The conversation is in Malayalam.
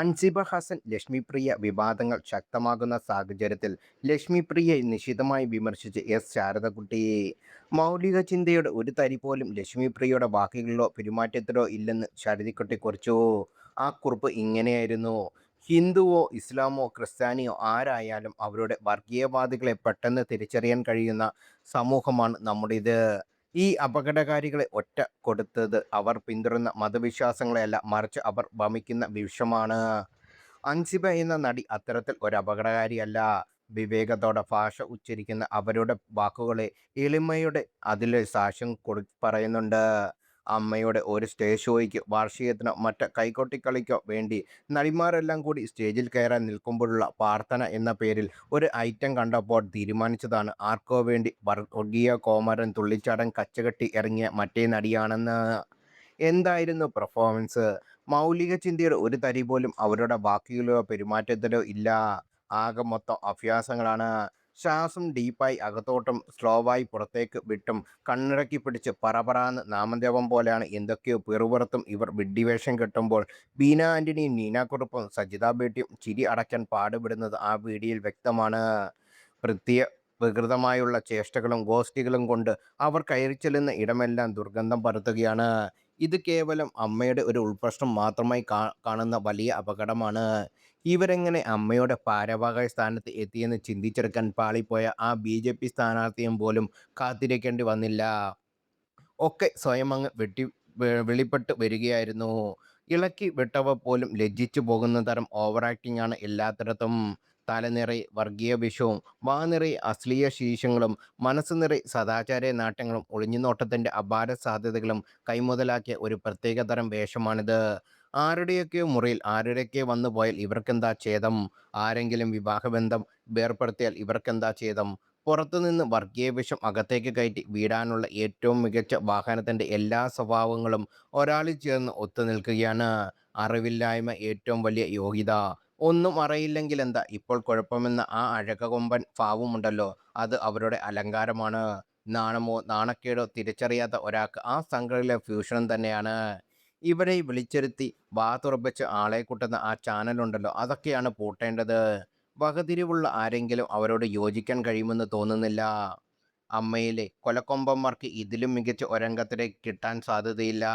അൻസിബ ഹസൻ ലക്ഷ്മിപ്രിയ വിവാദങ്ങൾ ശക്തമാകുന്ന സാഹചര്യത്തിൽ ലക്ഷ്മിപ്രിയയെ നിശിതമായി വിമർശിച്ച് എസ് ശാരദകുട്ടി. മൗലിക ചിന്തയുടെ ഒരു തരി പോലും ലക്ഷ്മിപ്രിയയുടെ വാക്കുകളിലോ പെരുമാറ്റത്തിലോ ഇല്ലെന്ന് ശാരദക്കുട്ടി കുറിച്ചു. ആ കുറിപ്പ് ഇങ്ങനെയായിരുന്നു: ഹിന്ദുവോ ഇസ്ലാമോ ക്രിസ്ത്യാനിയോ ആരായാലും അവരുടെ വർഗീയവാദികളെ പെട്ടെന്ന് തിരിച്ചറിയാൻ കഴിയുന്ന സമൂഹമാണ് നമ്മുടേത്. ഈ അപകടകാരികളെ ഒറ്റ കൊടുത്തത് അവർ പിന്തുടരുന്ന മതവിശ്വാസങ്ങളെയല്ല, മറിച്ച് അവർ വമിക്കുന്ന വിഷമാണ്. അൻസിബ എന്ന നടി അത്തരത്തിൽ ഒരു അപകടകാരിയല്ല. വിവേകത്തോടെ ഭാഷ ഉച്ചരിക്കുന്ന അവരുടെ വാക്കുകളെ എളിമയുടെ അതിലെ സാക്ഷ്യം പറയുന്നുണ്ട്. അമ്മയുടെ ഒരു സ്റ്റേജ് ഷോയ്ക്ക്, വാർഷികത്തിനോ മറ്റ് കൈകൊട്ടിക്കളിക്കോ വേണ്ടി നടിമാരെല്ലാം കൂടി സ്റ്റേജിൽ കയറാൻ നിൽക്കുമ്പോഴുള്ള പ്രാർത്ഥന എന്ന പേരിൽ ഒരു ഐറ്റം കണ്ടപ്പോൾ തീരുമാനിച്ചതാണ് ആർക്കോ വേണ്ടി വർഗീയ കോമരൻ തുള്ളിച്ചാടാൻ കച്ചകെട്ടി ഇറങ്ങിയ മറ്റേ നടിയാണെന്ന്. എന്തായിരുന്നു പെർഫോമൻസ്? മൗലിക ചിന്തയുടെ ഒരു തരി പോലും അവരുടെ വാക്കുകളിലോ പെരുമാറ്റത്തിലോ ഇല്ല. ആകെ മൊത്തം അഭ്യാസങ്ങളാണ്. ശ്വാസം ഡീപ്പായി അകത്തോട്ടും സ്ലോവായി പുറത്തേക്ക് വിട്ടും കണ്ണിറക്കി പിടിച്ച് പറപറാന്ന് നാമജപം പോലെയാണ് എന്തൊക്കെയോ പിറുപിറുത്തും ഇവർ വിഡ്ഢിവേഷം കെട്ടുമ്പോൾ. ബീന ആന്റണിയും നീന കുറുപ്പും സജിത ബേട്ടിയും ചിരി അടയ്ക്കാൻ പാടുപെടുന്നത് ആ വീഡിയോയിൽ വ്യക്തമാണ്. വികൃതമായുള്ള ചേഷ്ടകളും ഗോഷ്ഠികളും കൊണ്ട് അവർ കയറിച്ചെല്ലുന്ന ഇടമെല്ലാം ദുർഗന്ധം പരത്തുകയാണ്. ഇത് കേവലം അമ്മയുടെ ഒരു ഉൾപ്രശ്നം മാത്രമായി കാണുന്ന വലിയ അപകടമാണ്. ഇവരെങ്ങനെ അമ്മയുടെ ഭാരവാഹക സ്ഥാനത്ത് എത്തിയെന്ന് ചിന്തിച്ചെടുക്കാൻ പാളിപ്പോയ ആ ബി.ജെ.പി. സ്ഥാനാർത്ഥിയും പോലും കാത്തിരിക്കേണ്ടി വന്നില്ല. ഒക്കെ സ്വയമങ്ങ് വെളിപ്പെട്ട് വരികയായിരുന്നു. ഇളക്കി വിട്ടവ പോലും ലജ്ജിച്ചു പോകുന്ന തരം ഓവർ ആക്ടിംഗ് ആണ് എല്ലാത്തിടത്തും. തലനിറയെ വർഗീയ വിഷവും വാനിറയെ അശ്ലീല ശീർഷങ്ങളും മനസ്സ് നിറയെ സദാചാര നാട്യങ്ങളും ഒളിഞ്ഞുനോട്ടത്തിൻ്റെ അപാര സാധ്യതകളും കൈമുതലാക്കിയ ഒരു പ്രത്യേക തരം വേഷമാണിത്. ആരുടെയൊക്കെയോ മുറിയിൽ ആരുടെയൊക്കെ വന്നു പോയാൽ ഇവർക്കെന്താ ഛേദം? ആരെങ്കിലും വിവാഹബന്ധം വേർപ്പെടുത്തിയാൽ ഇവർക്കെന്താ ഛേദം? പുറത്തുനിന്ന് വർഗീയ വിഷം അകത്തേക്ക് കയറ്റി വീടാനുള്ള ഏറ്റവും മികച്ച വാഹനത്തിൻ്റെ എല്ലാ സ്വഭാവങ്ങളും ഒരാളിൽ ചേർന്ന് ഒത്തുനിൽക്കുകയാണ്. അറിവില്ലായ്മ ഏറ്റവും വലിയ യോഗ്യത. ഒന്നും അറിയില്ലെങ്കിലെന്താ, ഇപ്പോൾ കുഴപ്പമെന്ന ആ അഴകൊമ്പൻ ഭാവമുണ്ടല്ലോ, അത് അവരുടെ അലങ്കാരമാണ്. നാണമോ നാണക്കേടോ തിരിച്ചറിയാത്ത ഒരാൾക്ക് ആ സംഘടനയിലെ ഫ്യൂഷനും തന്നെയാണ്. ഇവരെ വിളിച്ചിരുത്തി വാ തുറപ്പിച്ച് ആളെ കൂട്ടുന്ന ആ ചാനലുണ്ടല്ലോ, അതൊക്കെയാണ് പൂട്ടേണ്ടത്. വകതിരിവുള്ള ആരെങ്കിലും അവരോട് യോജിക്കാൻ കഴിയുമെന്ന് തോന്നുന്നില്ല. അമ്മയിലെ കൊലക്കൊമ്പന്മാർക്ക് ഇതിലും മികച്ച ഒരംഗത്തിലേക്ക് കിട്ടാൻ സാധ്യതയില്ല.